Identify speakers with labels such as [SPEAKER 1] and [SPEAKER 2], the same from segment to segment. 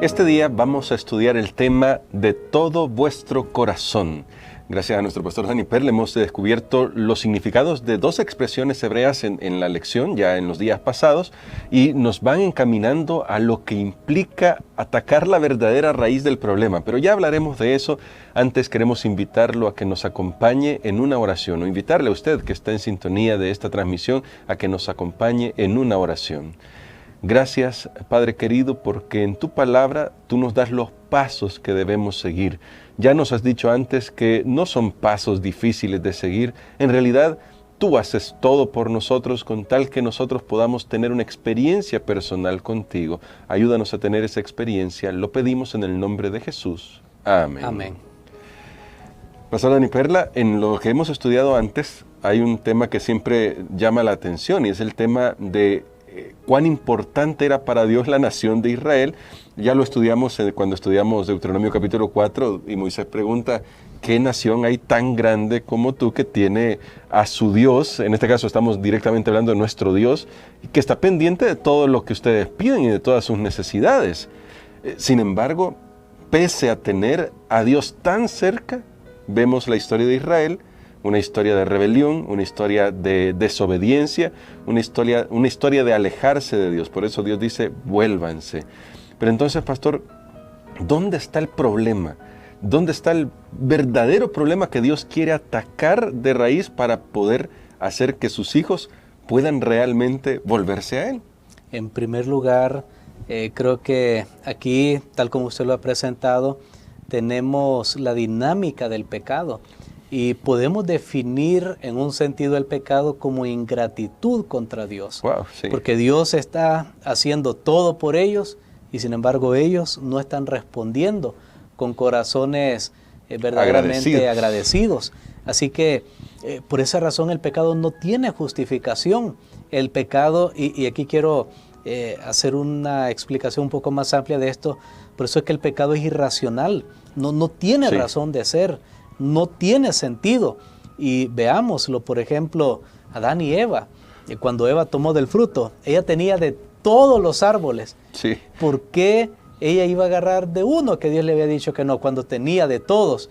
[SPEAKER 1] Este día vamos a estudiar el tema de todo vuestro corazón. Gracias a nuestro pastor Dani Perla hemos descubierto los significados de dos expresiones hebreas en la lección, ya en los días pasados, y nos van encaminando a lo que implica atacar la verdadera raíz del problema. Pero ya hablaremos de eso. Antes queremos invitarlo a que nos acompañe en una oración, o invitarle a usted que está en sintonía de esta transmisión a que nos acompañe en una oración. Gracias, Padre querido, porque en tu palabra tú nos das los pasos que debemos seguir. Ya nos has dicho antes que no son pasos difíciles de seguir. En realidad, tú haces todo por nosotros con tal que nosotros podamos tener una experiencia personal contigo. Ayúdanos a tener esa experiencia. Lo pedimos en el nombre de Jesús. Amén.
[SPEAKER 2] Amén.
[SPEAKER 1] Pastor Dani Perla, en lo que hemos estudiado antes, hay un tema que siempre llama la atención y es el tema de cuán importante era para Dios la nación de Israel. Ya lo estudiamos cuando estudiamos Deuteronomio capítulo 4 y Moisés pregunta, ¿qué nación hay tan grande como tú que tiene a su Dios? En este caso estamos directamente hablando de nuestro Dios, que está pendiente de todo lo que ustedes piden y de todas sus necesidades. Sin embargo, pese a tener a Dios tan cerca, vemos la historia de Israel, una historia de rebelión, una historia de desobediencia, una historia de alejarse de Dios. Por eso Dios dice, vuélvanse. Pero entonces, pastor, ¿dónde está el problema? ¿Dónde está el verdadero problema que Dios quiere atacar de raíz para poder hacer que sus hijos puedan realmente volverse a Él?
[SPEAKER 2] En primer lugar, creo que aquí, tal como usted lo ha presentado, tenemos la dinámica del pecado. Y podemos definir en un sentido el pecado como ingratitud contra Dios.
[SPEAKER 1] Wow, sí.
[SPEAKER 2] Porque Dios está haciendo todo por ellos y sin embargo ellos no están respondiendo con corazones verdaderamente agradecidos. Así que por esa razón el pecado no tiene justificación. El pecado, y aquí quiero hacer una explicación un poco más amplia de esto, por eso es que el pecado es irracional, no tiene razón de ser. No tiene sentido. Y veámoslo, por ejemplo, Adán y Eva. Cuando Eva tomó del fruto, ella tenía de todos los árboles.
[SPEAKER 1] Sí.
[SPEAKER 2] ¿Por qué ella iba a agarrar de uno que Dios le había dicho que no, cuando tenía de todos?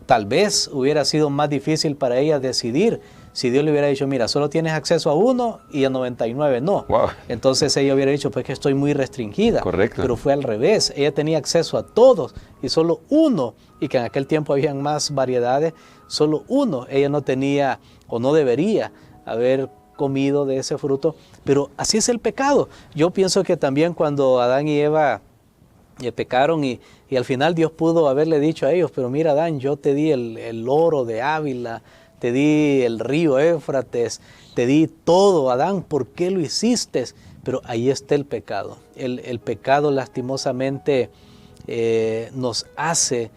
[SPEAKER 2] Tal vez hubiera sido más difícil para ella decidir si Dios le hubiera dicho, mira, solo tienes acceso a uno y a 99 no.
[SPEAKER 1] Wow.
[SPEAKER 2] Entonces ella hubiera dicho, pues que estoy muy restringida.
[SPEAKER 1] Correcto.
[SPEAKER 2] Pero fue al revés. Ella tenía acceso a todos y solo uno, y que en aquel tiempo habían más variedades, solo uno. Ella no tenía o no debería haber comido de ese fruto. Pero así es el pecado. Yo pienso que también cuando Adán y Eva pecaron y al final Dios pudo haberle dicho a ellos, pero mira Adán, yo te di el oro de Ávila, te di el río Éufrates, te di todo, Adán, ¿por qué lo hiciste? Pero ahí está el pecado. El pecado lastimosamente nos hace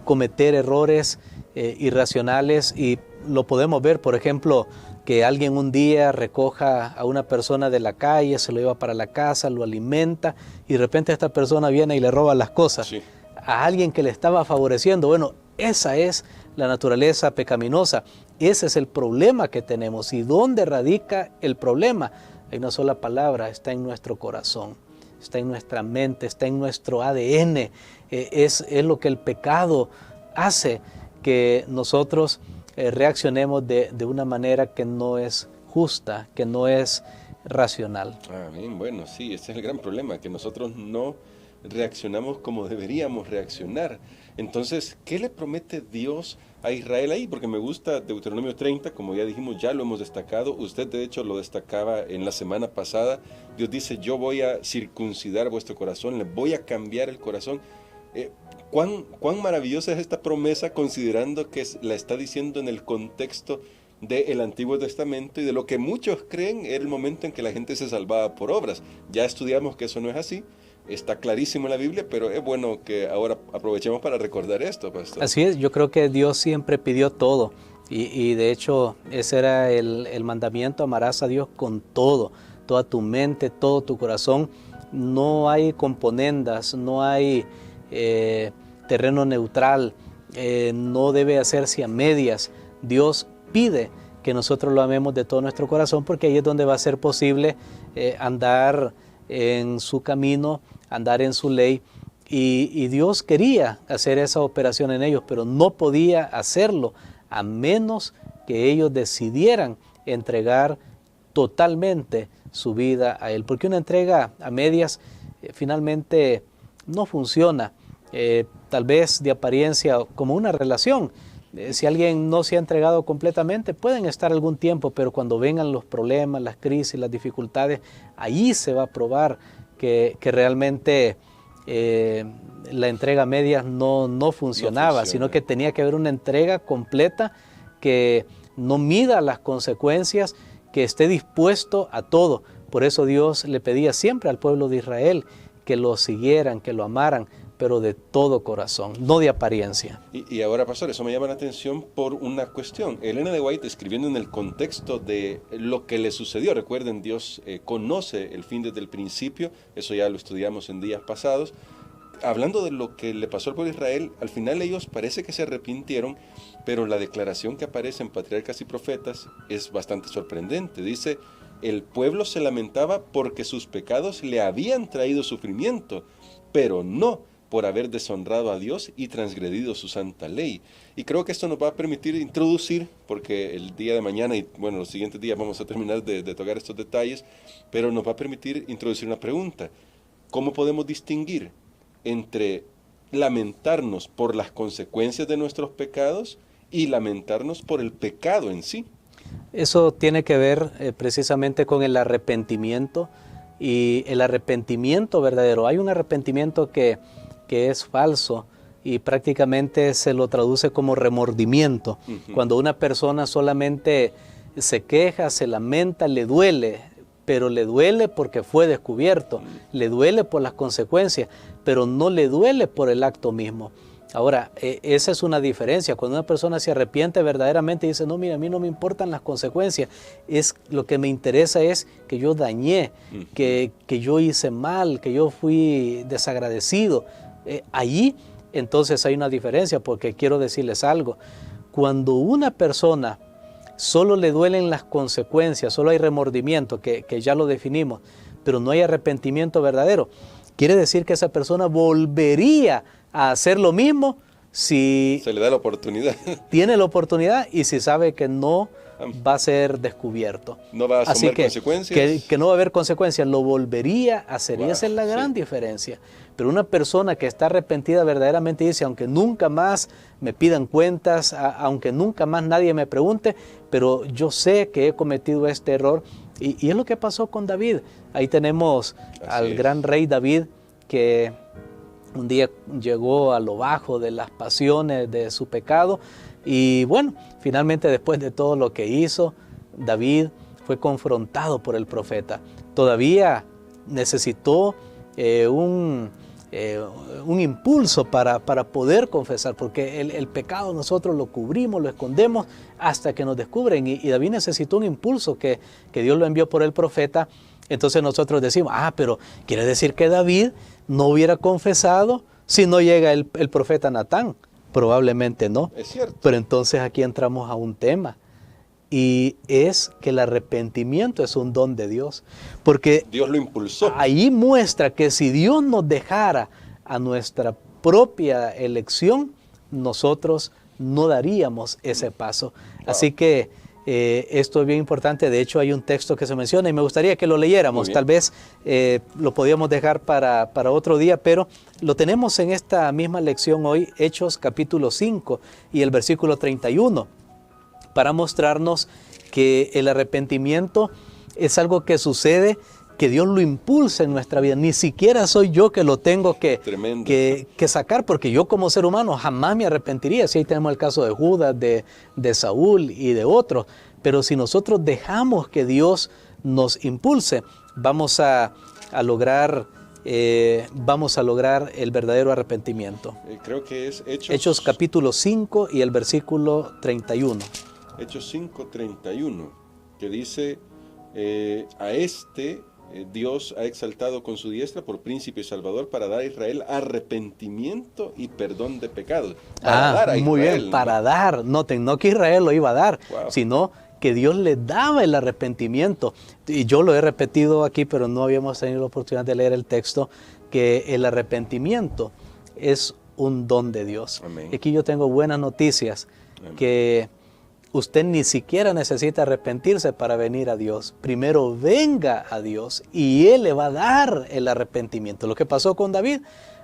[SPEAKER 2] cometer errores irracionales y lo podemos ver, por ejemplo, que alguien un día recoja a una persona de la calle, se lo lleva para la casa, lo alimenta y de repente esta persona viene y le roba las cosas.
[SPEAKER 1] Sí.
[SPEAKER 2] A alguien que le estaba favoreciendo. Bueno, esa es la naturaleza pecaminosa. Ese es el problema que tenemos. ¿Y dónde radica el problema? Hay una sola palabra, está en nuestro corazón, está en nuestra mente, está en nuestro ADN. Es lo que el pecado hace, que nosotros reaccionemos de una manera que no es justa, que no es racional.
[SPEAKER 1] Amén. Bueno, sí, ese es el gran problema, que nosotros no reaccionamos como deberíamos reaccionar. Entonces, ¿qué le promete Dios a Israel ahí? Porque me gusta Deuteronomio 30, como ya dijimos, ya lo hemos destacado. Usted, de hecho, lo destacaba en la semana pasada. Dios dice, yo voy a circuncidar vuestro corazón, le voy a cambiar el corazón. ¿Cuán maravillosa es esta promesa, considerando que la está diciendo en el contexto del Antiguo Testamento y de lo que muchos creen era el momento en que la gente se salvaba por obras? Ya estudiamos que eso no es así. Está clarísimo en la Biblia, pero es bueno que ahora aprovechemos para recordar esto, pastor.
[SPEAKER 2] Así es, yo creo que Dios siempre pidió todo y de hecho ese era el mandamiento, amarás a Dios con todo, toda tu mente, todo tu corazón. No hay componendas, no hay terreno neutral, no debe hacerse a medias. Dios pide que nosotros lo amemos de todo nuestro corazón porque ahí es donde va a ser posible andar en su camino, andar en su ley. Y Dios quería hacer esa operación en ellos, pero no podía hacerlo a menos que ellos decidieran entregar totalmente su vida a Él. Porque una entrega a medias finalmente no funciona, tal vez de apariencia como una relación. Si alguien no se ha entregado completamente, pueden estar algún tiempo, pero cuando vengan los problemas, las crisis, las dificultades, ahí se va a probar que realmente la entrega a medias no funcionaba, sino que tenía que haber una entrega completa que no mida las consecuencias, que esté dispuesto a todo. Por eso Dios le pedía siempre al pueblo de Israel que lo siguieran, que lo amaran, pero de todo corazón, no de apariencia.
[SPEAKER 1] Y ahora, pastor, eso me llama la atención por una cuestión. Elena de White, escribiendo en el contexto de lo que le sucedió, recuerden, Dios conoce el fin desde el principio, eso ya lo estudiamos en días pasados. Hablando de lo que le pasó al pueblo de Israel, al final ellos parece que se arrepintieron, pero la declaración que aparece en Patriarcas y Profetas es bastante sorprendente. Dice, el pueblo se lamentaba porque sus pecados le habían traído sufrimiento, pero no por haber deshonrado a Dios y transgredido su santa ley. Y creo que esto nos va a permitir introducir, porque el día de mañana y bueno, los siguientes días vamos a terminar de tocar estos detalles, pero nos va a permitir introducir una pregunta. ¿Cómo podemos distinguir entre lamentarnos por las consecuencias de nuestros pecados y lamentarnos por el pecado en sí?
[SPEAKER 2] Eso tiene que ver precisamente con el arrepentimiento, y el arrepentimiento verdadero. Hay un arrepentimiento que es falso y prácticamente se lo traduce como remordimiento. Cuando una persona solamente se queja, se lamenta, le duele, pero le duele porque fue descubierto, le duele por las consecuencias, pero no le duele por el acto mismo. Ahora, esa es una diferencia. Cuando una persona se arrepiente verdaderamente y dice, no, mira, a mí no me importan las consecuencias, lo que me interesa es que yo dañé, que yo hice mal, que yo fui desagradecido. Allí entonces hay una diferencia, porque quiero decirles algo. Cuando una persona solo le duelen las consecuencias, solo hay remordimiento, que ya lo definimos, pero no hay arrepentimiento verdadero, quiere decir que esa persona volvería a hacer lo mismo si
[SPEAKER 1] se le da la oportunidad.
[SPEAKER 2] Tiene la oportunidad y si sabe que no va a ser descubierto.
[SPEAKER 1] No va a asumir consecuencias.
[SPEAKER 2] Que no va a haber consecuencias, lo volvería a hacer. Y esa es la gran diferencia. Pero una persona que está arrepentida verdaderamente dice, aunque nunca más me pidan cuentas, aunque nunca más nadie me pregunte, pero yo sé que he cometido este error. Y es lo que pasó con David. Ahí tenemos al gran rey David, que un día llegó a lo bajo de las pasiones de su pecado. Y bueno, finalmente después de todo lo que hizo, David fue confrontado por el profeta. Todavía necesitó un impulso para poder confesar, porque el pecado nosotros lo cubrimos, lo escondemos hasta que nos descubren. Y David necesitó un impulso que Dios lo envió por el profeta. Entonces nosotros decimos, pero quiere decir que David no hubiera confesado si no llega el profeta Natán. Probablemente no.
[SPEAKER 1] Es cierto.
[SPEAKER 2] Pero entonces aquí entramos a un tema, y es que el arrepentimiento es un don de Dios, porque
[SPEAKER 1] Dios lo impulsó.
[SPEAKER 2] Ahí muestra que si Dios nos dejara a nuestra propia elección, nosotros no daríamos ese paso. Así que esto es bien importante. De hecho, hay un texto que se menciona y me gustaría que lo leyéramos. Tal vez lo podíamos dejar para otro día, pero lo tenemos en esta misma lección hoy, Hechos capítulo 5 y el versículo 31, para mostrarnos que el arrepentimiento es algo que sucede, que Dios lo impulsa en nuestra vida. Ni siquiera soy yo que lo tengo que sacar, porque yo como ser humano jamás me arrepentiría. Si ahí tenemos el caso de Judas, de Saúl y de otros. Pero si nosotros dejamos que Dios nos impulse, vamos a lograr el verdadero arrepentimiento.
[SPEAKER 1] Creo que es
[SPEAKER 2] Hechos capítulo 5 y el versículo 31.
[SPEAKER 1] Hechos 5, 31, que dice, Dios ha exaltado con su diestra por príncipe y salvador para dar a Israel arrepentimiento y perdón de pecados.
[SPEAKER 2] Muy bien, para dar. Noten, no que Israel lo iba a dar, sino que Dios le daba el arrepentimiento. Y yo lo he repetido aquí, pero no habíamos tenido la oportunidad de leer el texto. que el arrepentimiento es un don de Dios.
[SPEAKER 1] Amén.
[SPEAKER 2] Aquí yo tengo buenas noticias,
[SPEAKER 1] Amén.
[SPEAKER 2] que usted ni siquiera necesita arrepentirse para venir a Dios. Primero venga a Dios y Él le va a dar el arrepentimiento. Lo que pasó con David,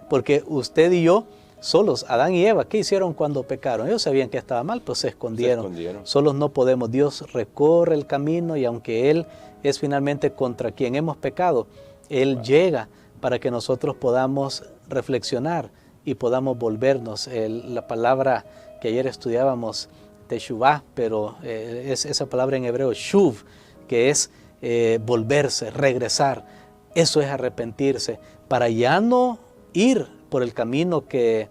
[SPEAKER 2] porque usted y yo, solos, Adán y Eva, ¿qué hicieron cuando pecaron? Ellos sabían que estaba mal, pues se escondieron. Solos no podemos. Dios recorre el camino y aunque Él es finalmente contra quien hemos pecado, Él llega para que nosotros podamos reflexionar y podamos volvernos. La palabra que ayer estudiábamos, teshuvah, pero es esa palabra en hebreo, shuv, que es volverse, regresar. Eso es arrepentirse, para ya no ir por el camino que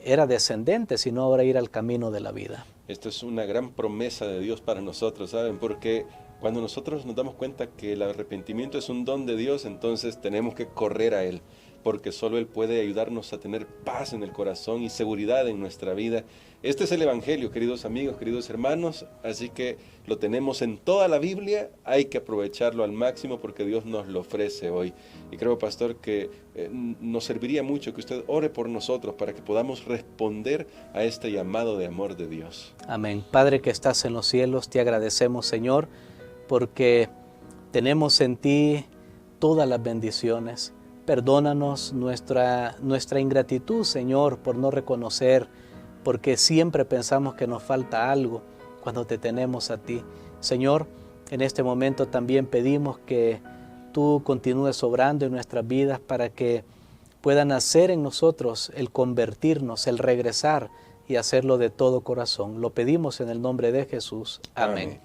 [SPEAKER 2] era descendente, sino ahora ir al camino de la vida.
[SPEAKER 1] Esto es una gran promesa de Dios para nosotros, ¿saben? Porque cuando nosotros nos damos cuenta que el arrepentimiento es un don de Dios, entonces tenemos que correr a Él, porque solo Él puede ayudarnos a tener paz en el corazón y seguridad en nuestra vida. Este es el Evangelio, queridos amigos, queridos hermanos, así que lo tenemos en toda la Biblia, hay que aprovecharlo al máximo porque Dios nos lo ofrece hoy. Y creo, pastor, que nos serviría mucho que usted ore por nosotros para que podamos responder a este llamado de amor de Dios.
[SPEAKER 2] Amén. Padre que estás en los cielos, te agradecemos, Señor, porque tenemos en ti todas las bendiciones. Perdónanos nuestra ingratitud, Señor, por no reconocer, porque siempre pensamos que nos falta algo cuando te tenemos a ti. Señor, en este momento también pedimos que tú continúes obrando en nuestras vidas para que pueda nacer en nosotros el convertirnos, el regresar y hacerlo de todo corazón. Lo pedimos en el nombre de Jesús. Amén.